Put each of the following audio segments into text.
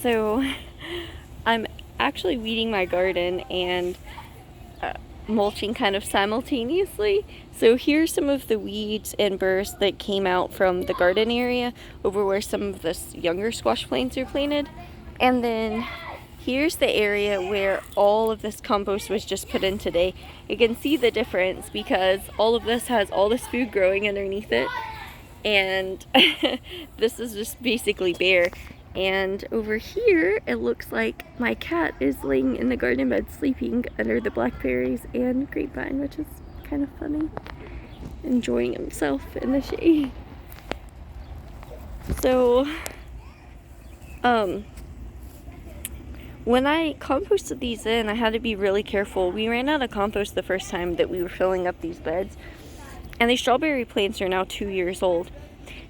So I'm actually weeding my garden and mulching kind of simultaneously. So here's some of the weeds and burrs that came out from the garden area over where some of the younger squash plants are planted. And then here's the area where all of this compost was just put in today. You can see the difference because all of this has all this food growing underneath it. And this is just basically bare. And over here, it looks like my cat is laying in the garden bed sleeping under the blackberries and grapevine, which is kind of funny. Enjoying himself in the shade. So, when I composted these in, I had to be really careful. We ran out of compost the first time that we were filling up these beds. And these strawberry plants are now 2 years old.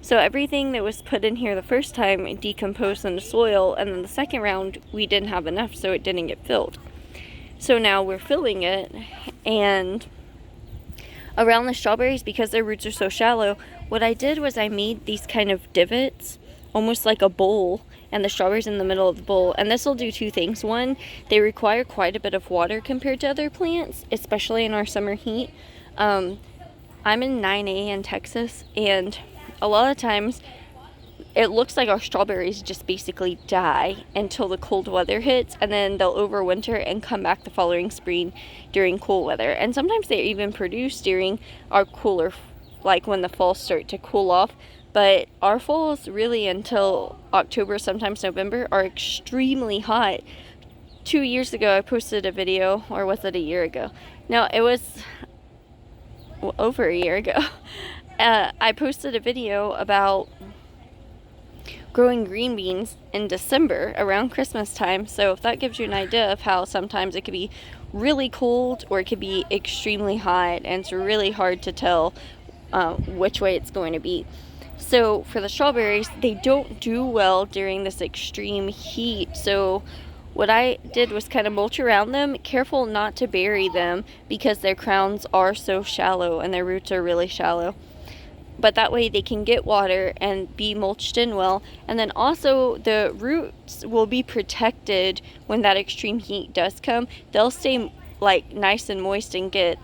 So everything that was put in here the first time decomposed into soil, and then the second round we didn't have enough, so it didn't get filled. So now we're filling it, and around the strawberries, because their roots are so shallow, what I did was I made these kind of divots, almost like a bowl, and the strawberries in the middle of the bowl. And this will do two things. One, they require quite a bit of water compared to other plants, especially in our summer heat. I'm in 9A in Texas, and a lot of times it looks like our strawberries just basically die until the cold weather hits, and then they'll overwinter and come back the following spring during cool weather. And sometimes they even produce during our cooler, like when the falls start to cool off. But our falls really until October, sometimes November, are extremely hot. 2 years ago I posted a video, or was it a year ago? No, it was over a year ago. I posted a video about growing green beans in December around Christmas time. So if that gives you an idea of how sometimes it could be really cold or it could be extremely hot, and it's really hard to tell which way it's going to be. So for the strawberries, they don't do well during this extreme heat. So what I did was kind of mulch around them, careful not to bury them because their crowns are so shallow and their roots are really shallow. But that way they can get water and be mulched in well. And then also the roots will be protected when that extreme heat does come. They'll stay like nice and moist and get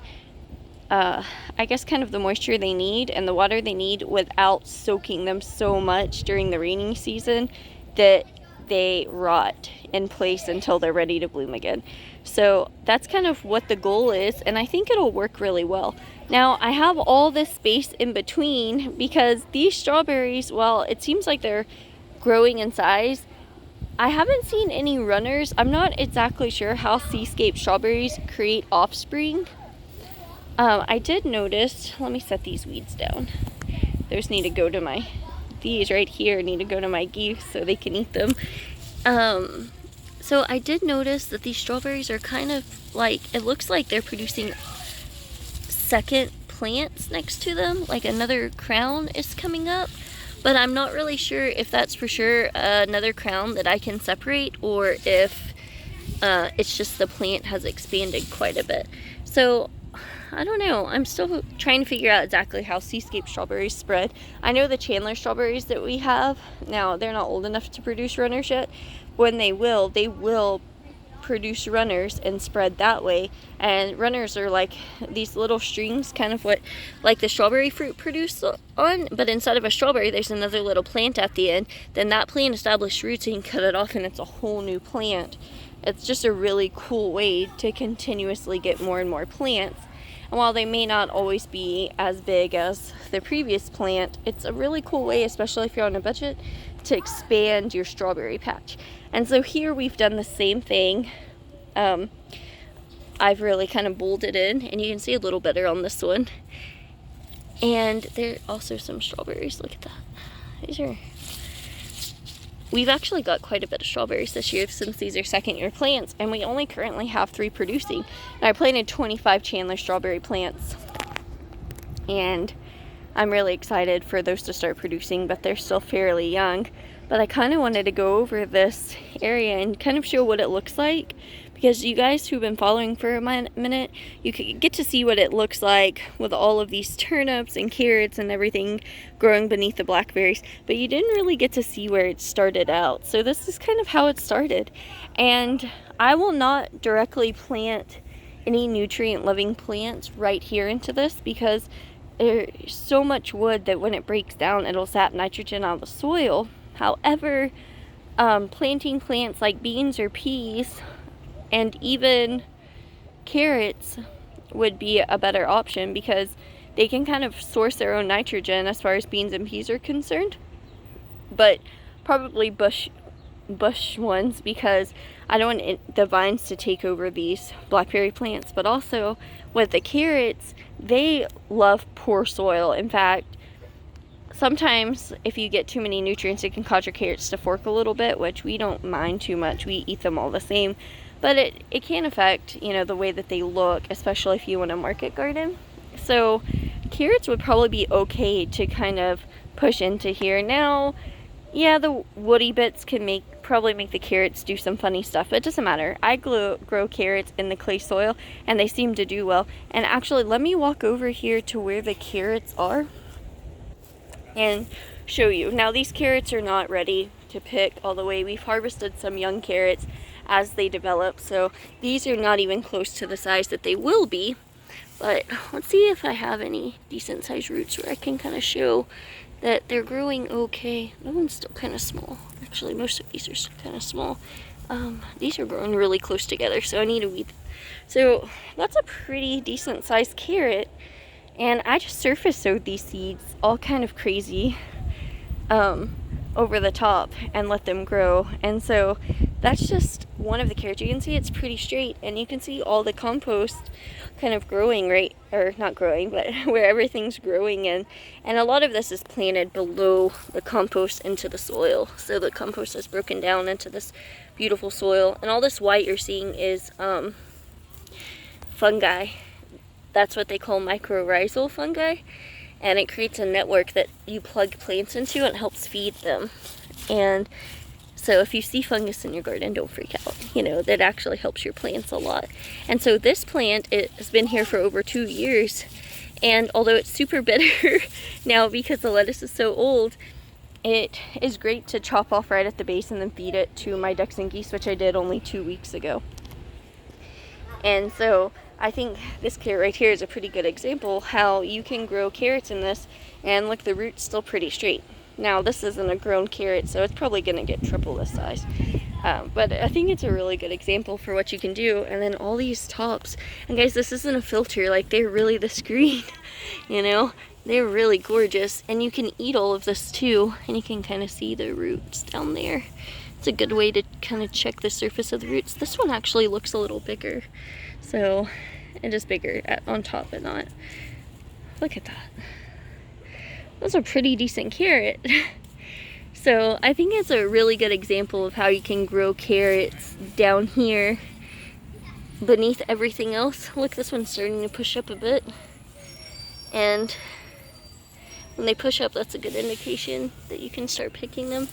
I guess kind of the moisture they need and the water they need without soaking them so much during the rainy season that they rot in place until they're ready to bloom again. So that's kind of what the goal is, and I think it'll work really well. Now I have all this space in between because these strawberries, while it seems like they're growing in size, I haven't seen any runners. I'm not exactly sure how seascape strawberries create offspring. I did notice, let me set these weeds down. Those need to go to my, these right here need to go to my geese so they can eat them. So I did notice that these strawberries are kind of like, it looks like they're producing second plants next to them, like another crown is coming up. But I'm not really sure if that's for sure another crown that I can separate, or if it's just the plant has expanded quite a bit. So I don't know. I'm still trying to figure out exactly how seascape strawberries spread. I know the Chandler strawberries that we have, now they're not old enough to produce runners yet. When they will produce runners and spread that way. And runners are like these little strings, kind of what like the strawberry fruit produced on, but instead of a strawberry there's another little plant at the end. Then that plant established roots and you can cut it off and it's a whole new plant. It's just a really cool way to continuously get more and more plants. And while they may not always be as big as the previous plant, it's a really cool way, especially if you're on a budget, to expand your strawberry patch. And so here we've done the same thing. I've really kind of bolted in, and you can see a little better on this one. And there are also some strawberries. Look at that. We've actually got quite a bit of strawberries this year since these are second-year plants, and we only currently have 3 producing. And I planted 25 Chandler strawberry plants, and I'm really excited for those to start producing, but they're still fairly young. But I kind of wanted to go over this area and kind of show what it looks like, because you guys who've been following for a minute, you could get to see what it looks like with all of these turnips and carrots and everything growing beneath the blackberries, but you didn't really get to see where it started out. So this is kind of how it started. And I will not directly plant any nutrient loving plants right here into this, because there's so much wood that when it breaks down, it'll sap nitrogen out of the soil. However, planting plants like beans or peas and even carrots would be a better option, because they can kind of source their own nitrogen as far as beans and peas are concerned. But probably bush ones, because I don't want the vines to take over these blackberry plants. But also with the carrots, they love poor soil. In fact, sometimes if you get too many nutrients, it can cause your carrots to fork a little bit, which we don't mind too much. We eat them all the same. But it can affect, the way that they look, especially if you want a market garden. So carrots would probably be okay to kind of push into here. Now, yeah, the woody bits can probably make the carrots do some funny stuff, but it doesn't matter. I grow carrots in the clay soil, and they seem to do well. And actually, let me walk over here to where the carrots are and show you. Now, these carrots are not ready to pick all the way. We've harvested some young carrots as they develop, so these are not even close to the size that they will be. But let's see if I have any decent sized roots where I can kind of show that they're growing okay. That one's still kind of small. Actually, most of these are kind of small. These are growing really close together, so I need to weed them. So that's a pretty decent sized carrot, and I just surface sowed these seeds all kind of crazy over the top and let them grow. And so that's just one of the carrots. You can see it's pretty straight, and you can see all the compost kind of growing, right, or not growing, but where everything's growing in. And a lot of this is planted below the compost into the soil, so the compost is broken down into this beautiful soil. And all this white you're seeing is fungi. That's what they call mycorrhizal fungi, and it creates a network that you plug plants into and helps feed them. And so if you see fungus in your garden, don't freak out. That actually helps your plants a lot. And so this plant, it has been here for over 2 years. And although it's super bitter now because the lettuce is so old, it is great to chop off right at the base and then feed it to my ducks and geese, which I did only 2 weeks ago. And so I think this carrot right here is a pretty good example how you can grow carrots in this, and look, the root's still pretty straight. Now, this isn't a grown carrot, so it's probably going to get triple this size. But I think it's a really good example for what you can do. And then all these tops. And guys, this isn't a filter. Like, they're really this green, They're really gorgeous. And you can eat all of this, too. And you can kind of see the roots down there. It's a good way to kind of check the surface of the roots. This one actually looks a little bigger. So, it is bigger on top, but not. Look at that. That's a pretty decent carrot. So I think it's a really good example of how you can grow carrots down here beneath everything else. Look, this one's starting to push up a bit. And when they push up, that's a good indication that you can start picking them.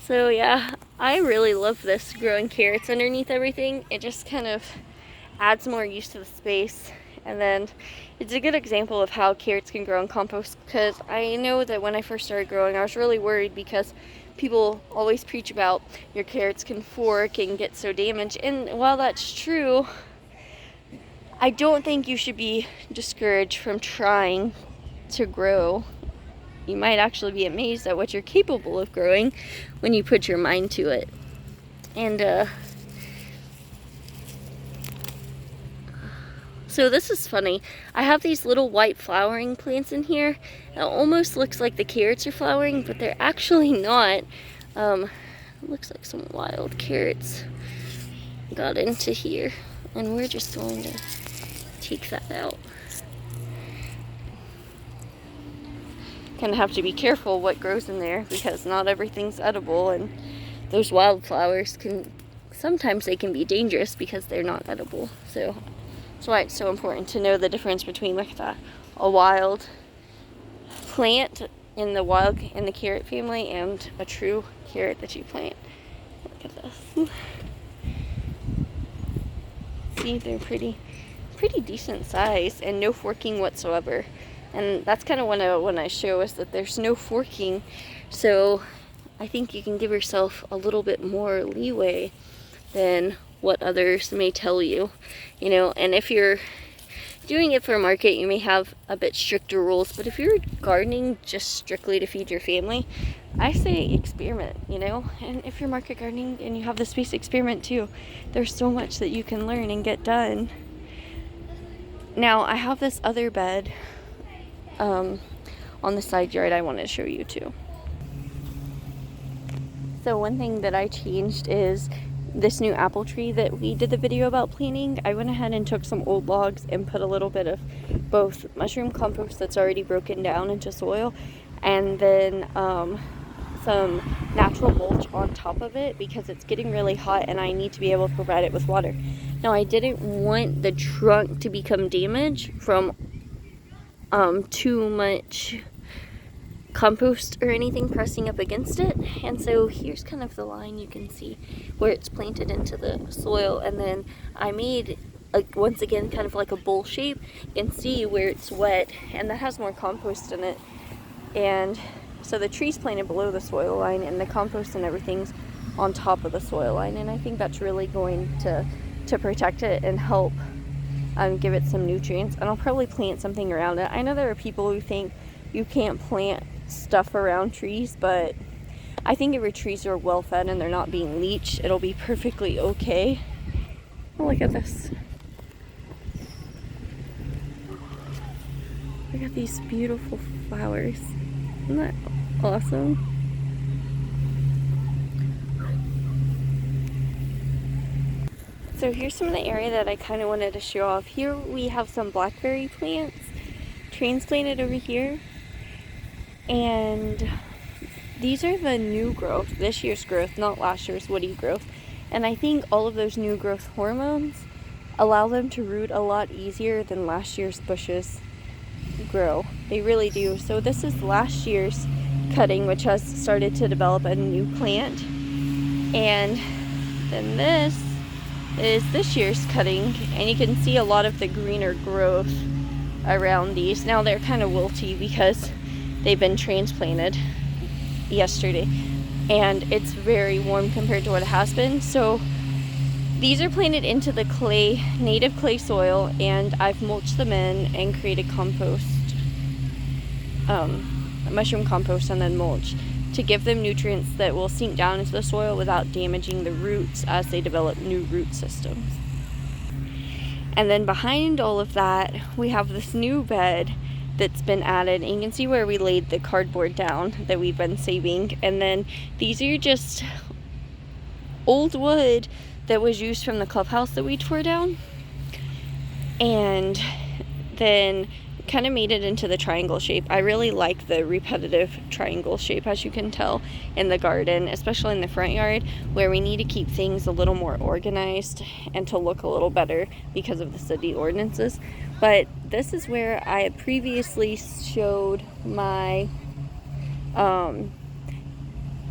So yeah, I really love this, growing carrots underneath everything. It just kind of adds more use to the space. And then it's a good example of how carrots can grow in compost, because I know that when I first started growing, I was really worried because people always preach about your carrots can fork and get so damaged. And while that's true, I don't think you should be discouraged from trying to grow. You might actually be amazed at what you're capable of growing when you put your mind to it. And so this is funny. I have these little white flowering plants in here. It almost looks like the carrots are flowering, but they're actually not. It looks like some wild carrots got into here, and we're just going to take that out. Kind of have to be careful what grows in there, because not everything's edible, and those wildflowers sometimes they can be dangerous because they're not edible. So that's why it's so important to know the difference between, look at that, a wild plant in the carrot family and a true carrot that you plant. Look at this. see they're pretty decent size and no forking whatsoever. And that's kind of when I show is that there's no forking, so I think you can give yourself a little bit more leeway than what others may tell you, you know. And if you're doing it for market, you may have a bit stricter rules, but if you're gardening just strictly to feed your family, I say experiment, you know. And if you're market gardening and you have the space, experiment too. There's so much that you can learn and get done. Now I have this other bed on the side yard I want to show you too. So one thing that I changed is this new apple tree that we did the video about planting. I went ahead and took some old logs and put a little bit of both mushroom compost that's already broken down into soil, and then some natural mulch on top of it, because it's getting really hot and I need to be able to provide it with water. Now I didn't want the trunk to become damaged from too much compost or anything pressing up against it, and so here's kind of the line you can see where it's planted into the soil, and then I made once again kind of like a bowl shape. You can see where it's wet and that has more compost in it, and so the tree's planted below the soil line and the compost and everything's on top of the soil line, and I think that's really going to protect it and help give it some nutrients. And I'll probably plant something around it. I know there are people who think you can't plant stuff around trees, but I think if your trees are well fed and they're not being leached, it'll be perfectly okay. Oh, look at this. Look at these beautiful flowers. Isn't that awesome? So here's some of the area that I kind of wanted to show off. Here we have some blackberry plants transplanted over here, and these are the new growth, this year's growth, not last year's woody growth. And I think all of those new growth hormones allow them to root a lot easier than last year's bushes grow. They really do. So this is last year's cutting, which has started to develop a new plant, and then this is this year's cutting, and you can see a lot of the greener growth around these. Now they're kind of wilty because they've been transplanted yesterday and it's very warm compared to what it has been. So these are planted into the clay, native clay soil, and I've mulched them in and created compost, mushroom compost and then mulch, to give them nutrients that will sink down into the soil without damaging the roots as they develop new root systems. And then behind all of that, we have this new bed that's been added, and you can see where we laid the cardboard down that we've been saving. And then these are just old wood that was used from the clubhouse that we tore down, and then kind of made it into the triangle shape. I really like the repetitive triangle shape, as you can tell, in the garden, especially in the front yard where we need to keep things a little more organized and to look a little better because of the city ordinances. But this is where I had previously showed my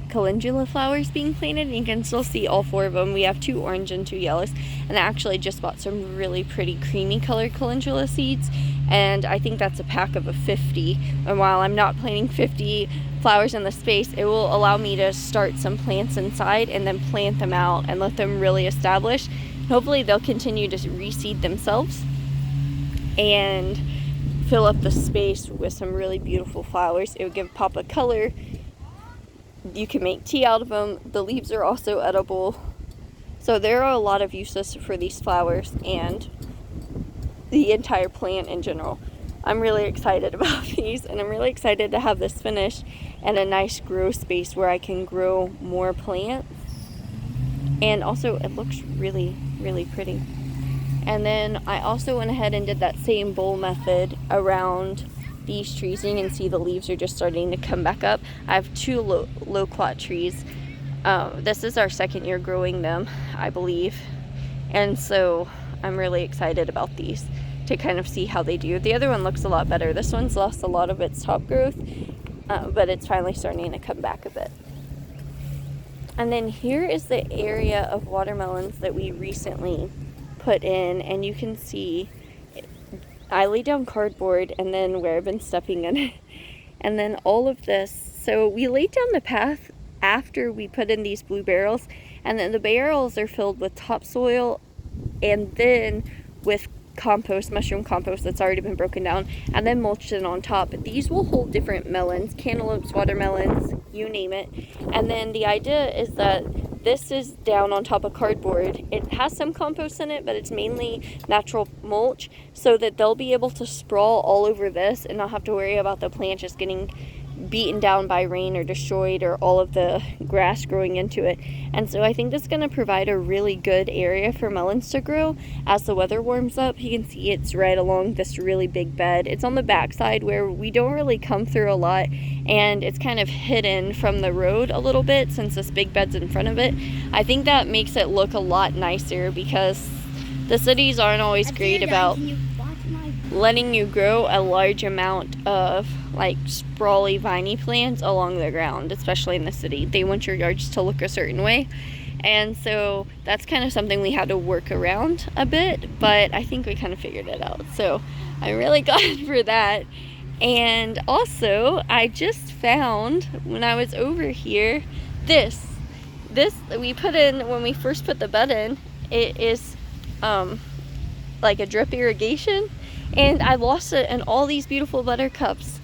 calendula flowers being planted, and you can still see all 4 of them. We have 2 orange and 2 yellows, and I actually just bought some really pretty creamy colored calendula seeds, and I think that's a pack of 50. And while I'm not planting 50 flowers in the space, it will allow me to start some plants inside and then plant them out and let them really establish. Hopefully they'll continue to reseed themselves and fill up the space with some really beautiful flowers. It would give pop a color. You can make tea out of them. The leaves are also edible. So there are a lot of uses for these flowers and the entire plant in general. I'm really excited about these, and I'm really excited to have this finished and a nice grow space where I can grow more plants. And also it looks really, really pretty. And then I also went ahead and did that same bowl method around these trees, and you can see the leaves are just starting to come back up. I have 2 loquat trees. This is our 2nd year growing them, I believe, and so I'm really excited about these to kind of see how they do. The other one looks a lot better. This one's lost a lot of its top growth, but it's finally starting to come back a bit. And then here is the area of watermelons that we recently put in, and you can see I laid down cardboard and then where I've been stepping in it. And then all of this, so we laid down the path after we put in these blue barrels, and then the barrels are filled with topsoil and then with compost, mushroom compost that's already been broken down, and then mulched in on top. But these will hold different melons, cantaloupes, watermelons, you name it. And then the idea is that this is down on top of cardboard. It has some compost in it, but it's mainly natural mulch, so that they'll be able to sprawl all over this and not have to worry about the plant just getting beaten down by rain or destroyed, or all of the grass growing into it. And so I think that's going to provide a really good area for melons to grow as the weather warms up. You can see it's right along this really big bed. It's on the backside where we don't really come through a lot, and it's kind of hidden from the road a little bit since this big bed's in front of it. I think that makes it look a lot nicer, because the cities aren't always great about letting you grow a large amount of like sprawly viney plants along the ground, especially in the city. They want your yards to look a certain way, and so that's kind of something we had to work around a bit, but I think we kind of figured it out, so I'm really glad for that. And also, I just found when I was over here, this we put in when we first put the bed in. It is like a drip irrigation, and I lost it in all these beautiful buttercups.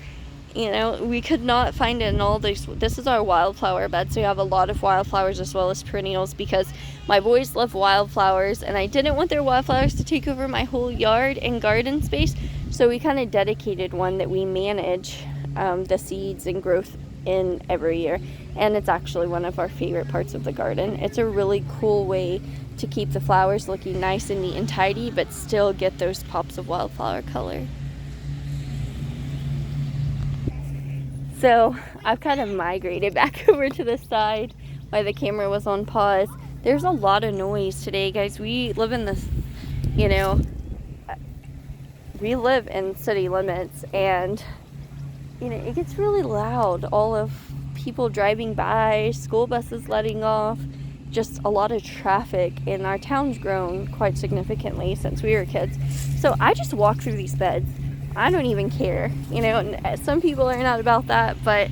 You know, we could not find it in all these. This is our wildflower bed, so we have a lot of wildflowers as well as perennials, because my boys love wildflowers, and I didn't want their wildflowers to take over my whole yard and garden space, so we kind of dedicated one that we manage the seeds and growth in every year. And it's actually one of our favorite parts of the garden. It's a really cool way to keep the flowers looking nice and neat and tidy, but still get those pops of wildflower color. So I've kind of migrated back over to the side while the camera was on pause. There's a lot of noise today, guys. We live in this, you know, we live in city limits, and you know, it gets really loud. All of people driving by, school buses letting off, just a lot of traffic, and our town's grown quite significantly since we were kids. So I just walk through these beds. I don't even care, you know, and some people are not about that, but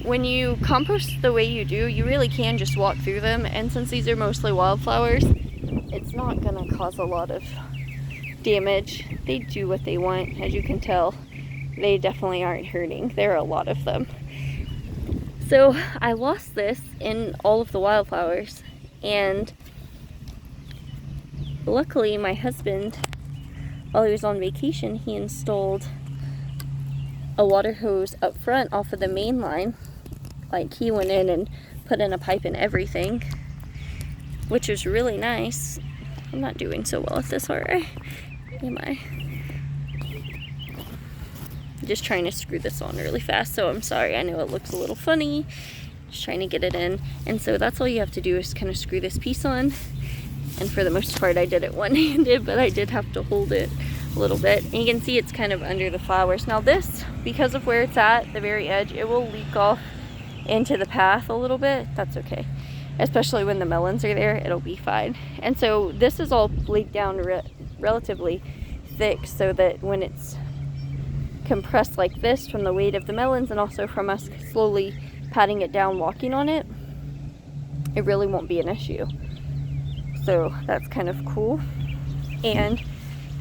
when you compost the way you do, you really can just walk through them. And since these are mostly wildflowers, it's not gonna cause a lot of damage. They do what they want, as you can tell. They definitely aren't hurting. There are a lot of them. So I lost this in all of the wildflowers, and luckily my husband, while he was on vacation, he installed a water hose up front off of the main line. Like, he went in and put in a pipe and everything, which was really nice. I'm not doing so well at this, are I? Am I? Just trying to screw this on really fast, so I'm sorry. I know it looks a little funny. Just trying to get it in. And so that's all you have to do is kind of screw this piece on. And for the most part, I did it one-handed, but I did have to hold it a little bit. And you can see it's kind of under the flowers. Now this, because of where it's at, the very edge, it will leak off into the path a little bit. That's okay. Especially when the melons are there, it'll be fine. And so this is all laid down relatively thick, so that when it's compressed like this from the weight of the melons and also from us slowly patting it down, walking on it, it really won't be an issue. So that's kind of cool. And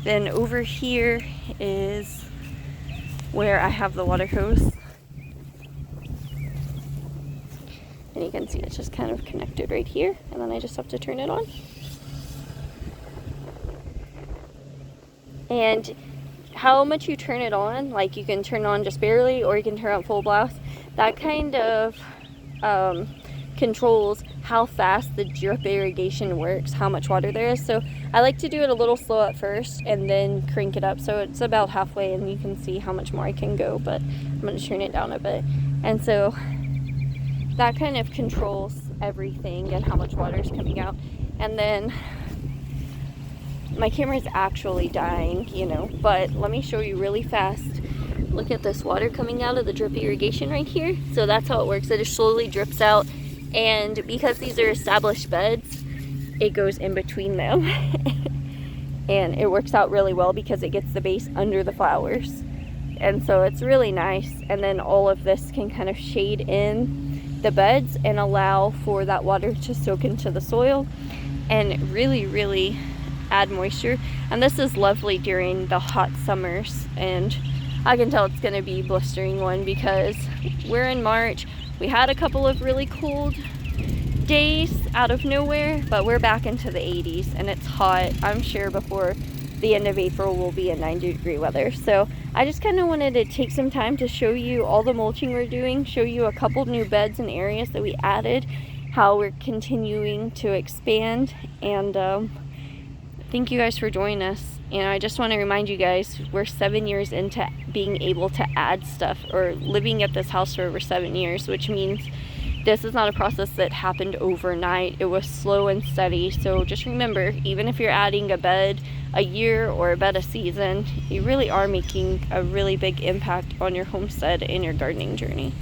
then over here is where I have the water hose. And you can see it's just kind of connected right here, and then I just have to turn it on. And how much you turn it on, like you can turn it on just barely, or you can turn on full blast. That kind of controls how fast the drip irrigation works, how much water there is. So I like to do it a little slow at first and then crank it up, so it's about halfway, and you can see how much more I can go, but I'm going to turn it down a bit. And so that kind of controls everything and how much water is coming out. And then my camera is actually dying, you know, but let me show you really fast. Look at this water coming out of the drip irrigation right here. So that's how it works. It just slowly drips out, and because these are established beds, it goes in between them. and it works out really well because it gets the base under the flowers. And so it's really nice. And then all of this can kind of shade in the beds and allow for that water to soak into the soil and really add moisture. And this is lovely during the hot summers, and I can tell it's going to be a blistering one because we're in March. We had a couple of really cold days out of nowhere, but we're back into the 80s and it's hot. I'm sure before the end of April will be in 90-degree weather. So I just kind of wanted to take some time to show you all the mulching we're doing, show you a couple new beds and areas that we added, how we're continuing to expand, and thank you guys for joining us. And I just want to remind you guys, we're 7 years into being able to add stuff, or living at this house for over 7 years, which means this is not a process that happened overnight. It was slow and steady. So just remember, even if you're adding a bed a year or a bed a season, you really are making a really big impact on your homestead and your gardening journey.